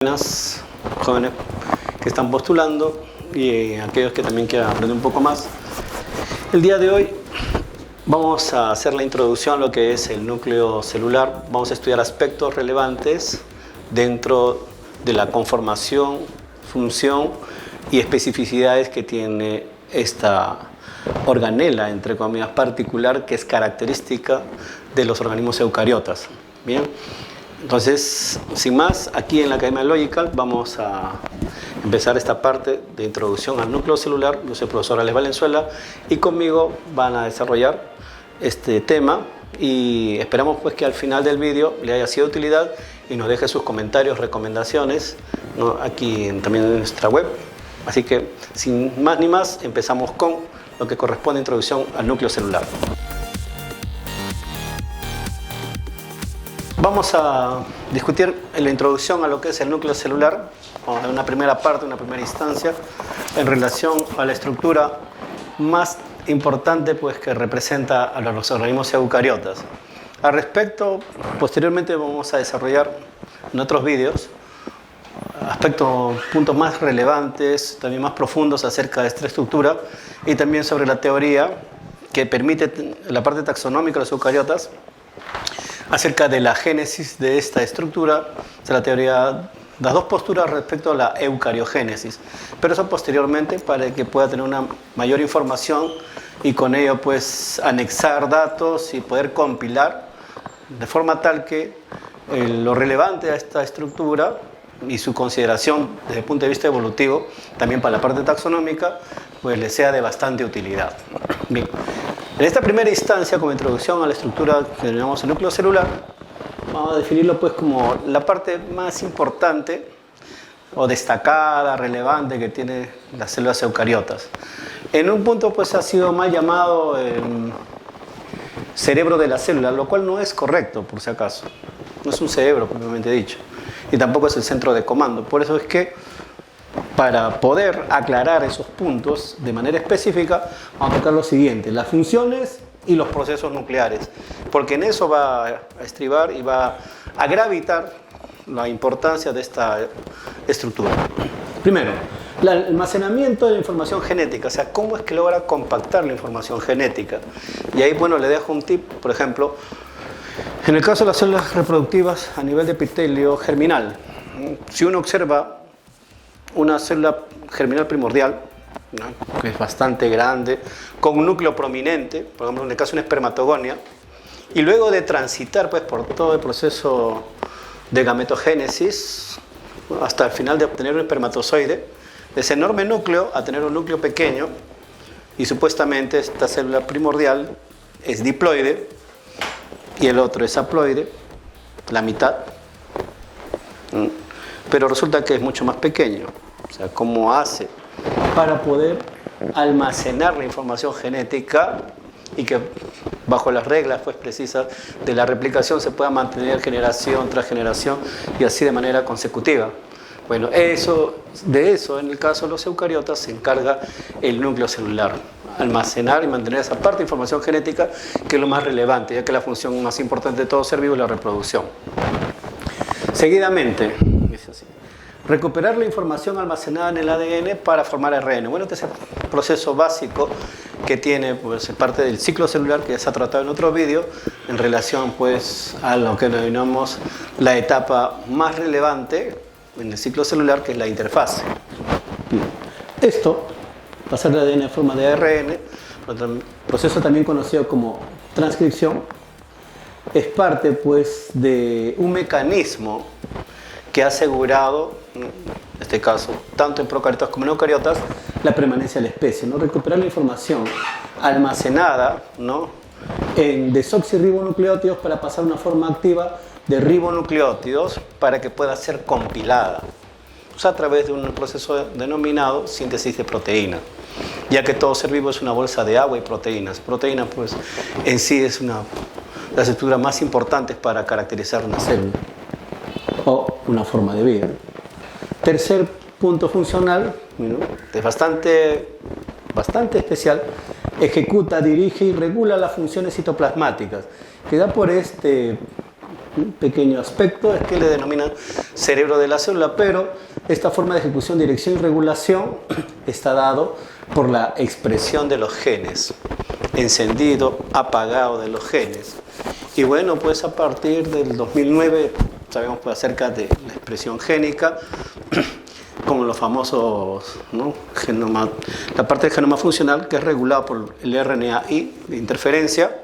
Buenas, jóvenes que están postulando y aquellos que también quieran aprender un poco más. El día de hoy vamos a hacer la introducción a lo que es el núcleo celular. Vamos a estudiar aspectos relevantes dentro de la conformación, función y especificidades que tiene esta organela, entre comillas, particular, que es característica de los organismos eucariotas. Bien. Entonces, sin más, aquí en la Academia Logical vamos a empezar esta parte de introducción al núcleo celular. Yo soy el profesor Alex Valenzuela y conmigo van a desarrollar este tema y esperamos pues que al final del vídeo le haya sido de utilidad y nos deje sus comentarios, recomendaciones, ¿no? Aquí también en nuestra web. Así que, sin más ni más, empezamos con lo que corresponde a introducción al núcleo celular. Vamos a discutir en la introducción a lo que es el núcleo celular, en una primera parte, una primera instancia, en relación a la estructura más importante pues, que representa a los organismos eucariotas. Al respecto, posteriormente vamos a desarrollar en otros vídeos aspectos, puntos más relevantes, también más profundos acerca de esta estructura y también sobre la teoría que permite la parte taxonómica de los eucariotas acerca de la génesis de esta estructura, de la teoría, las dos posturas respecto a la eucariogénesis, pero eso posteriormente para que pueda tener una mayor información y con ello pues anexar datos y poder compilar de forma tal que lo relevante a esta estructura y su consideración desde el punto de vista evolutivo, también para la parte taxonómica, pues le sea de bastante utilidad. Bien. En esta primera instancia, como introducción a la estructura que denominamos el núcleo celular, vamos a definirlo pues como la parte más importante o destacada, relevante que tiene las células eucariotas. En un punto pues ha sido mal llamado cerebro de la célula, lo cual no es correcto por si acaso. No es un cerebro propiamente dicho y tampoco es el centro de comando. Por eso es que para poder aclarar esos puntos de manera específica, vamos a tocar lo siguiente: las funciones y los procesos nucleares, porque en eso va a estribar y va a gravitar la importancia de esta estructura. Primero, el almacenamiento de la información genética, o sea, cómo es que logra compactar la información genética. Y ahí, bueno, le dejo un tip, por ejemplo, en el caso de las células reproductivas a nivel de epitelio germinal, si uno observa una célula germinal primordial, ¿no?, que es bastante grande, con un núcleo prominente, por ejemplo en el caso de una espermatogonia, y luego de transitar pues, por todo el proceso de gametogénesis hasta el final de obtener un espermatozoide, de ese enorme núcleo a tener un núcleo pequeño, y supuestamente esta célula primordial es diploide y el otro es haploide, la mitad. Pero resulta que es mucho más pequeño. O sea, ¿cómo hace para poder almacenar la información genética y que bajo las reglas pues, precisas de la replicación se pueda mantener generación tras generación y así de manera consecutiva? Bueno, de eso en el caso de los eucariotas se encarga el núcleo celular, almacenar y mantener esa parte de información genética que es lo más relevante, ya que la función más importante de todo ser vivo es la reproducción. Seguidamente, recuperar la información almacenada en el ADN para formar ARN. Bueno, este es el proceso básico que tiene pues, parte del ciclo celular que ya se ha tratado en otro vídeo en relación pues, a lo que denominamos la etapa más relevante en el ciclo celular, que es la interfase. Esto, pasar el ADN en forma de ARN, proceso también conocido como transcripción, es parte pues, de un mecanismo que ha asegurado, en este caso, tanto en procariotas como en eucariotas, la permanencia de la especie, ¿no? Recuperar la información almacenada, ¿no?, en desoxirribonucleótidos para pasar a una forma activa de ribonucleótidos para que pueda ser compilada, o sea, a través de un proceso denominado síntesis de proteína, ya que todo ser vivo es una bolsa de agua y proteínas. Proteínas, pues, en sí es una de las estructuras más importantes para caracterizar una célula o una forma de vida. Tercer punto funcional, ¿no?, es bastante especial: ejecuta, dirige y regula las funciones citoplasmáticas, que da por un pequeño aspecto, es que le denominan cerebro de la célula, pero esta forma de ejecución, dirección y regulación está dado por la expresión de los genes, encendido, apagado de los genes. Y bueno, pues a partir del 2009 sabemos pues acerca de la expresión génica, como los famosos, ¿no? La parte del genoma funcional que es regulada por el RNA-I de interferencia,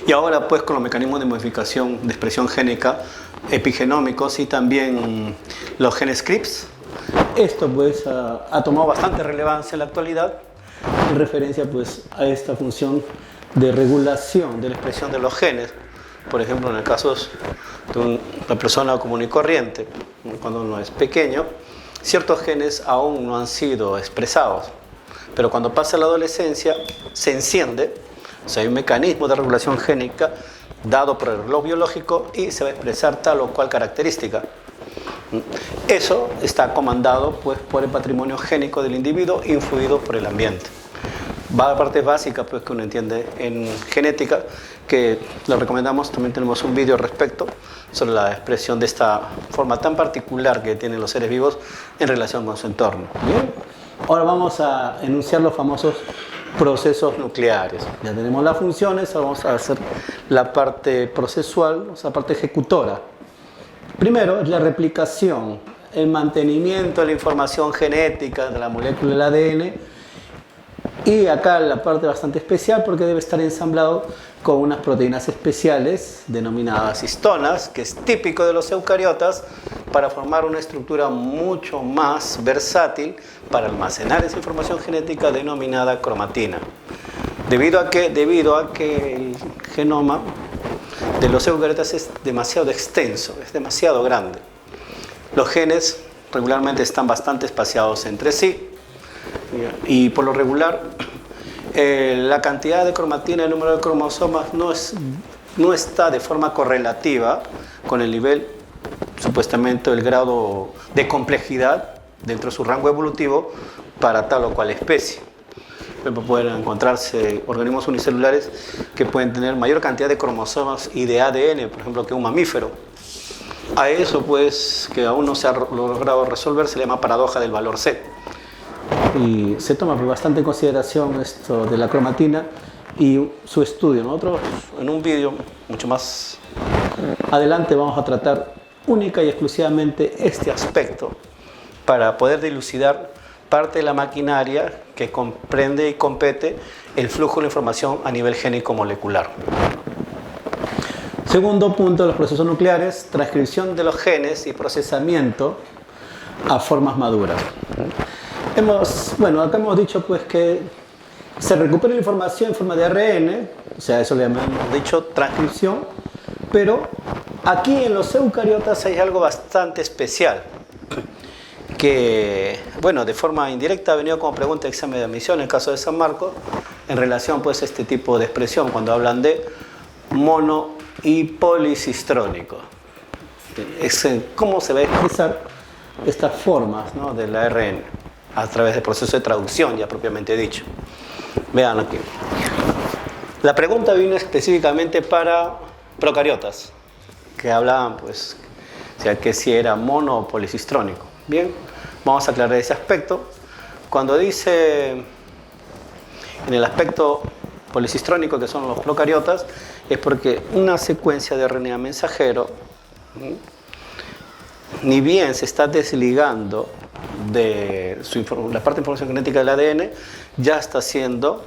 y ahora pues con los mecanismos de modificación de expresión génica epigenómicos y también los genes CRISPR. Esto pues ha tomado bastante relevancia en la actualidad en referencia pues a esta función de regulación de la expresión de los genes. Por ejemplo, en el caso de una persona común y corriente, cuando uno es pequeño, ciertos genes aún no han sido expresados, pero cuando pasa la adolescencia se enciende, o sea, hay un mecanismo de regulación génica dado por el reloj biológico y se va a expresar tal o cual característica. Eso está comandado pues, por el patrimonio génico del individuo influido por el ambiente. Va a partes básicas pues, que uno entiende en genética, que le recomendamos, también tenemos un vídeo al respecto sobre la expresión de esta forma tan particular que tienen los seres vivos en relación con su entorno. Bien, ahora vamos a enunciar los famosos procesos nucleares. Ya tenemos las funciones, ahora vamos a hacer la parte procesual, o sea, la parte ejecutora. Primero es la replicación, el mantenimiento de la información genética de la molécula del ADN. Y acá la parte bastante especial porque debe estar ensamblado con unas proteínas especiales denominadas histonas, que es típico de los eucariotas, para formar una estructura mucho más versátil para almacenar esa información genética denominada cromatina. ¿Debido a qué? Debido a que el genoma de los eucariotas es demasiado extenso, es demasiado grande. Los genes regularmente están bastante espaciados entre sí. Y por lo regular, la cantidad de cromatina, el número de cromosomas no está de forma correlativa con el nivel, supuestamente, el grado de complejidad dentro de su rango evolutivo para tal o cual especie. Por ejemplo, pueden encontrarse organismos unicelulares que pueden tener mayor cantidad de cromosomas y de ADN, por ejemplo, que un mamífero. A eso, pues, que aún no se ha logrado resolver, se le llama paradoja del valor C. Y se toma bastante en consideración esto de la cromatina y su estudio. Nosotros en un vídeo mucho más adelante vamos a tratar única y exclusivamente este aspecto para poder dilucidar parte de la maquinaria que comprende y compete el flujo de la información a nivel génico-molecular. Segundo punto de los procesos nucleares, transcripción de los genes y procesamiento a formas maduras. Acá hemos dicho pues que se recupera la información en forma de ARN, o sea, eso le hemos dicho transcripción, pero aquí en los eucariotas hay algo bastante especial, que, bueno, de forma indirecta ha venido como pregunta de examen de admisión en el caso de San Marcos, en relación pues a este tipo de expresión, cuando hablan de mono y policistrónico. ¿Cómo se va a expresar estas formas, ¿no?, del ARN? A través del proceso de traducción, ya propiamente dicho. Vean aquí. La pregunta vino específicamente para procariotas, que hablaban, pues, que si era mono o policistrónico. Bien, vamos a aclarar ese aspecto. Cuando dice en el aspecto policistrónico, que son los procariotas, es porque una secuencia de RNA mensajero, ni bien se está desligando de la parte de información genética del ADN, ya está siendo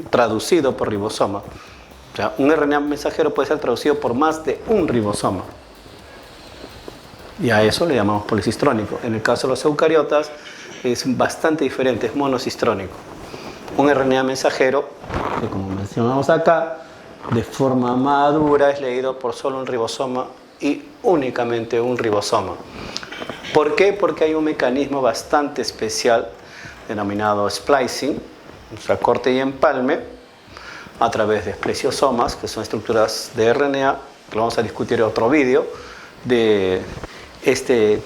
traducido por ribosoma. O sea, un RNA mensajero puede ser traducido por más de un ribosoma. Y a eso le llamamos policistrónico. En el caso de los eucariotas es bastante diferente, es monocistrónico. Un RNA mensajero, que como mencionamos acá, de forma madura es leído por solo un ribosoma y únicamente un ribosoma. ¿Por qué? Porque hay un mecanismo bastante especial denominado splicing, o sea, corte y empalme, a través de espesiosomas, que son estructuras de RNA, que lo vamos a discutir en otro vídeo, de este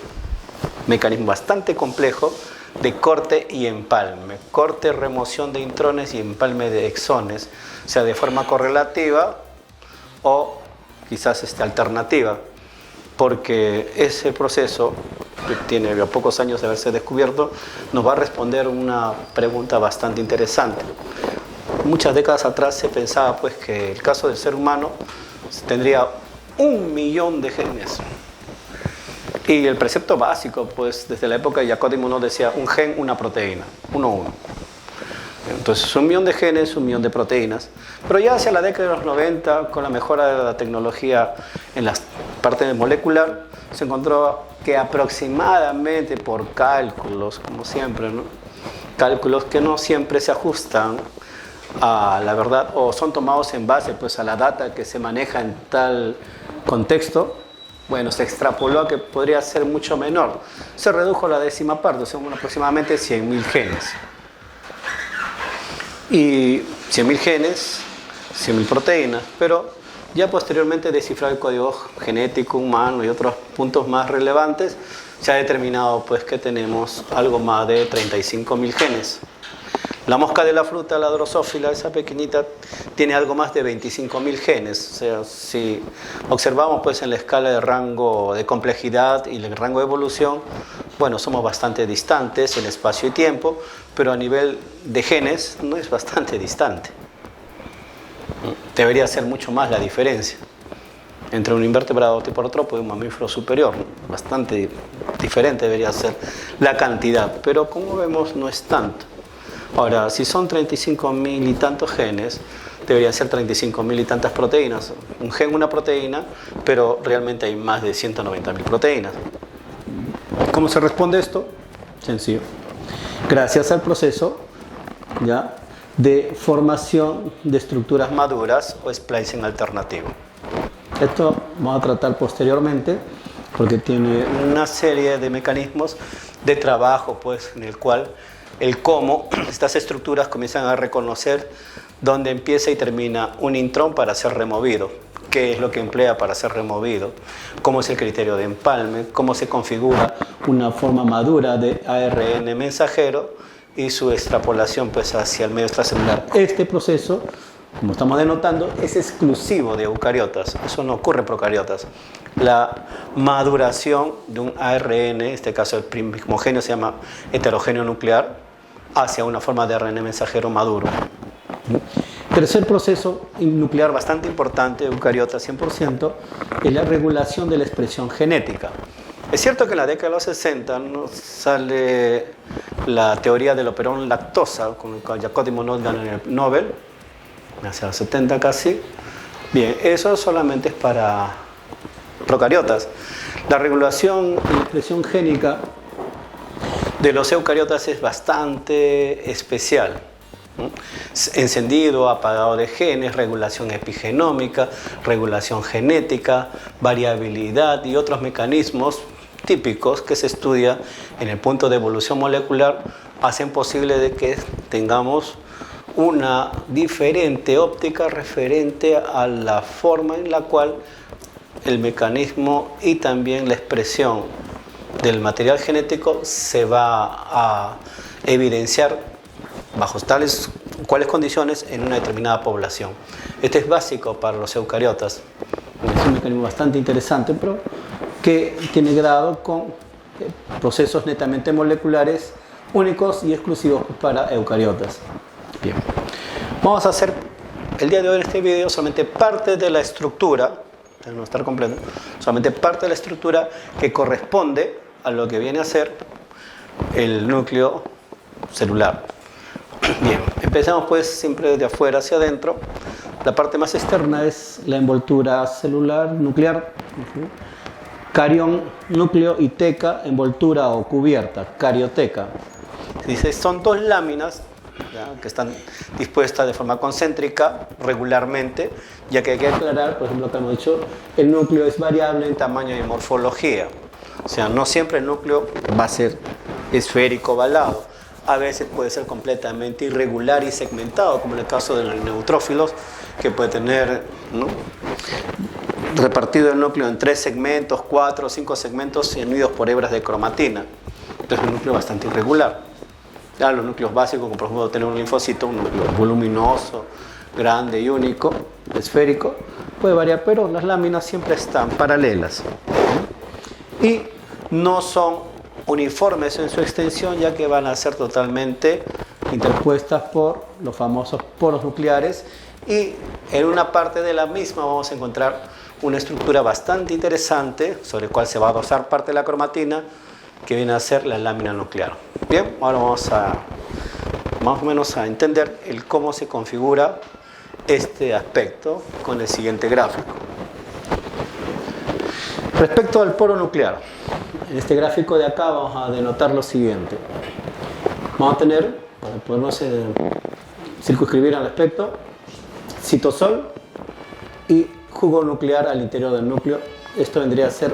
mecanismo bastante complejo de corte y empalme. Corte, remoción de intrones y empalme de exones, o sea, de forma correlativa o quizás alternativa, porque ese proceso, que tiene a pocos años de haberse descubierto, nos va a responder una pregunta bastante interesante. Muchas décadas atrás se pensaba pues que el caso del ser humano tendría 1 millón de genes. Y el precepto básico, pues desde la época de Jacob Monod decía un gen, una proteína, 1 a 1. Entonces 1 millón de genes, 1 millón de proteínas. Pero ya hacia la década de los 90, con la mejora de la tecnología en la parte molecular, se encontró que aproximadamente por cálculos, como siempre, ¿no? Cálculos que no siempre se ajustan a la verdad o son tomados en base pues, a la data que se maneja en tal contexto, bueno, se extrapoló a que podría ser mucho menor. Se redujo a la décima parte, o sea, aproximadamente 100.000 genes. Y 100.000 genes, 100.000 proteínas, pero ya posteriormente descifrado el código genético humano y otros puntos más relevantes, se ha determinado pues, que tenemos algo más de 35.000 genes. La mosca de la fruta, la drosófila, esa pequeñita, tiene algo más de 25.000 genes. O sea, si observamos pues, en la escala de rango de complejidad y el rango de evolución, bueno, somos bastante distantes en espacio y tiempo, pero a nivel de genes no es bastante distante. Debería ser mucho más la diferencia entre un invertebrado tipo artrópodo y un mamífero superior. Bastante diferente debería ser la cantidad, pero como vemos no es tanto. Ahora, si son 35.000 y tantos genes, deberían ser 35.000 y tantas proteínas. Un gen, una proteína, pero realmente hay más de 190.000 proteínas. ¿Cómo se responde esto? Sencillo. Gracias al proceso ¿ya? de formación de estructuras maduras o splicing alternativo. Esto vamos a tratar posteriormente porque tiene una serie de mecanismos de trabajo pues, en el cual el cómo estas estructuras comienzan a reconocer dónde empieza y termina un intrón para ser removido, qué es lo que emplea para ser removido, cómo es el criterio de empalme, cómo se configura una forma madura de ARN mensajero y su extrapolación pues, hacia el medio extracelular. Este proceso, como estamos denotando, es exclusivo de eucariotas, eso no ocurre en procariotas. La maduración de un ARN, en este caso el primogéneo se llama heterogéneo nuclear, hacia una forma de ARN mensajero maduro. Tercer proceso nuclear bastante importante, eucariotas 100%, es la regulación de la expresión genética. Es cierto que en la década de los 60 nos sale la teoría del operón lactosa, con el cual Jacob Monod gana el Nobel, hacia los 70 casi. Bien, eso solamente es para procariotas. La regulación y la expresión génica de los eucariotas es bastante especial. Encendido, apagado de genes, regulación epigenómica, regulación genética, variabilidad y otros mecanismos típicos que se estudia en el punto de evolución molecular hacen posible de que tengamos una diferente óptica referente a la forma en la cual el mecanismo y también la expresión del material genético se va a evidenciar bajo cuáles condiciones en una determinada población. Este es básico para los eucariotas. Es un mecanismo bastante interesante, pero que tiene grado con procesos netamente moleculares únicos y exclusivos para eucariotas. Bien. Vamos a hacer el día de hoy en este video solamente parte de la estructura, para no estar completo, solamente parte de la estructura que corresponde a lo que viene a ser el núcleo celular. Bien, empezamos pues siempre de afuera hacia adentro. La parte más externa es la envoltura celular nuclear, carión, núcleo y teca, envoltura o cubierta, carioteca. Dice, son dos láminas ¿ya? que están dispuestas de forma concéntrica regularmente, ya que hay que aclarar, por ejemplo, que hemos dicho, el núcleo es variable en tamaño y morfología. O sea, no siempre el núcleo va a ser esférico ovalado. A veces puede ser completamente irregular y segmentado, como en el caso de los neutrófilos, que puede tener ¿no? repartido el núcleo en 3 segmentos, 4 o 5 segmentos y unidos por hebras de cromatina. Entonces es un núcleo bastante irregular. Ya los núcleos básicos, como por ejemplo tener un linfocito, un núcleo voluminoso, grande y único, esférico, puede variar, pero las láminas siempre están paralelas y no son uniformes en su extensión, ya que van a ser totalmente interpuestas por los famosos poros nucleares, y en una parte de la misma vamos a encontrar una estructura bastante interesante sobre la cual se va a dosar parte de la cromatina, que viene a ser la lámina nuclear. Bien, ahora vamos a más o menos a entender cómo se configura este aspecto con el siguiente gráfico. Respecto al poro nuclear, en este gráfico de acá vamos a denotar lo siguiente. Vamos a tener, para podernos circunscribir al aspecto, citosol y jugo nuclear al interior del núcleo. Esto vendría a ser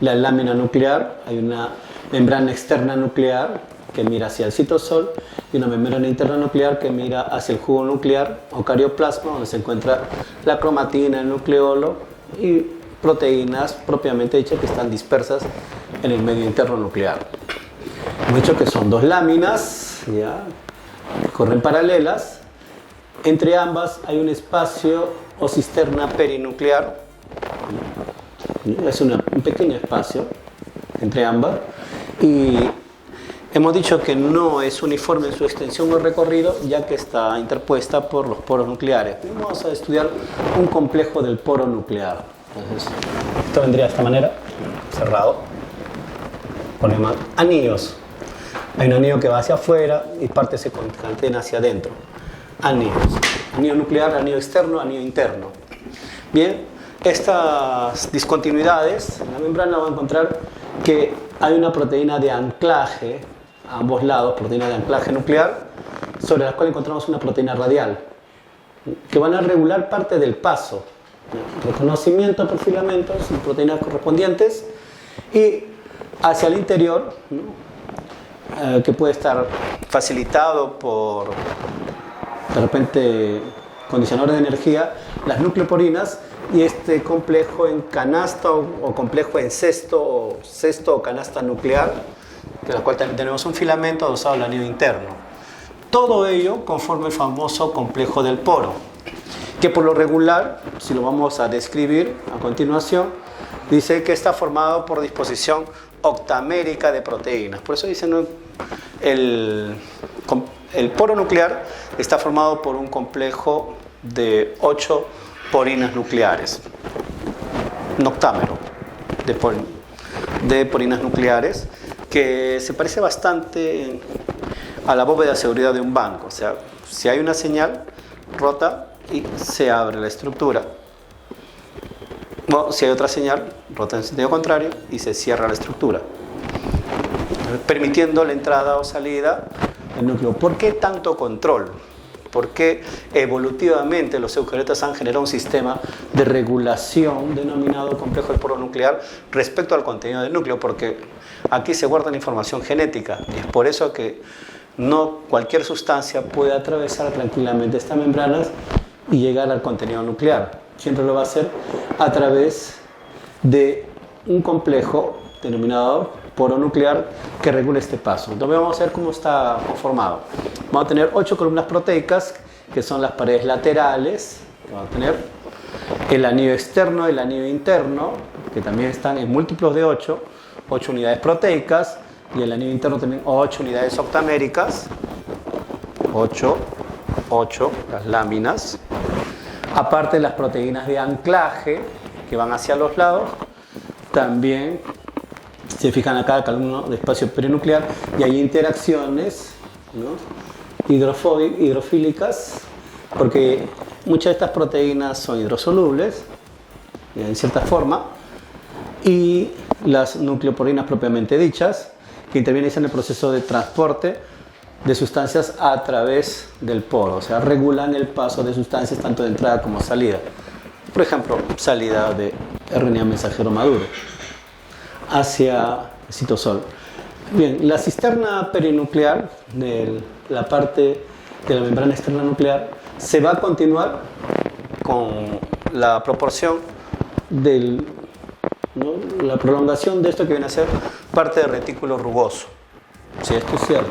la lámina nuclear. Hay una membrana externa nuclear que mira hacia el citosol y una membrana interna nuclear que mira hacia el jugo nuclear o carioplasma, donde se encuentra la cromatina, el nucleolo y proteínas propiamente dichas que están dispersas en el medio interno nuclear. Hemos dicho que son dos láminas, ¿ya?, que corren paralelas. Entre ambas hay un espacio o cisterna perinuclear. Es un pequeño espacio entre ambas. Y hemos dicho que no es uniforme en su extensión o recorrido, ya que está interpuesta por los poros nucleares. Vamos a estudiar un complejo del poro nuclear. Entonces, esto vendría de esta manera, cerrado. Ponemos anillos. Hay un anillo que va hacia afuera y parte se concatena hacia adentro. Anillos. Anillo nuclear, anillo externo, anillo interno. Bien, estas discontinuidades en la membrana van a encontrar que hay una proteína de anclaje a ambos lados, proteína de anclaje nuclear, sobre la cual encontramos una proteína radial, que van a regular parte del paso, reconocimiento por filamentos y proteínas correspondientes, y hacia el interior, que puede estar facilitado por, de repente, condicionadores de energía, las nucleoporinas, y este complejo en canasta o complejo en cesto o canasta nuclear, de la cual también tenemos un filamento adosado al anillo interno. Todo ello conforma el famoso complejo del poro, que por lo regular, si lo vamos a describir a continuación, dice que está formado por disposición octamérica de proteínas. Por eso dicen, ¿no?, el poro nuclear está formado por un complejo de 8 porinas nucleares, un octámero de porinas nucleares, que se parece bastante a la bóveda de seguridad de un banco. O sea, si hay una señal, rota y se abre la estructura. O si hay otra señal, rota en sentido contrario y se cierra la estructura, permitiendo la entrada o salida del núcleo. ¿Por qué tanto control? Porque evolutivamente los eucariotas han generado un sistema de regulación denominado complejo del poro nuclear respecto al contenido del núcleo, porque aquí se guarda la información genética, y es por eso que no cualquier sustancia puede atravesar tranquilamente estas membranas y llegar al contenido nuclear. Siempre lo va a hacer a través de un complejo denominado poro nuclear que regula este paso. Entonces vamos a ver cómo está conformado. Vamos a tener 8 columnas proteicas, que son las paredes laterales. Vamos a tener el anillo externo y el anillo interno, que también están en múltiplos de 8 unidades proteicas, y el anillo interno también 8 unidades octaméricas, 8, las láminas. Aparte las proteínas de anclaje que van hacia los lados, también se fijan a cada columna de espacio perinuclear, y hay interacciones, ¿no?, hidrofílicas, porque muchas de estas proteínas son hidrosolubles en cierta forma, y las nucleoporinas propiamente dichas, que intervienen en el proceso de transporte de sustancias a través del poro, o sea, regulan el paso de sustancias tanto de entrada como salida. Por ejemplo, salida de RNA mensajero maduro hacia el citosol. Bien, la cisterna perinuclear de la parte de la membrana externa nuclear se va a continuar con la proporción del, ¿no?, la prolongación de esto que viene a ser parte del retículo rugoso. Si esto es cierto,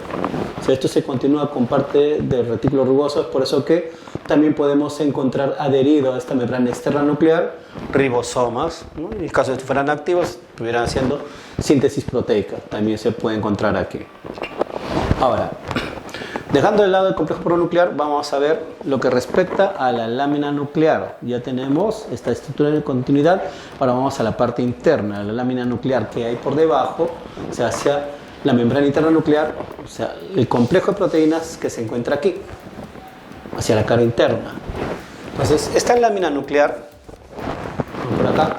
O sea, esto se continúa con parte del retículo rugoso, es por eso que también podemos encontrar adherido a esta membrana externa nuclear ribosomas, ¿no? En el caso de que fueran activos, estuvieran haciendo síntesis proteica, también se puede encontrar aquí. Ahora, dejando de lado el complejo pronuclear, vamos a ver lo que respecta a la lámina nuclear. Ya tenemos esta estructura de continuidad, ahora vamos a la parte interna, la lámina nuclear que hay por debajo, o sea, hacia la membrana interna nuclear, o sea, el complejo de proteínas que se encuentra aquí, hacia la cara interna. Entonces, esta lámina nuclear, por acá,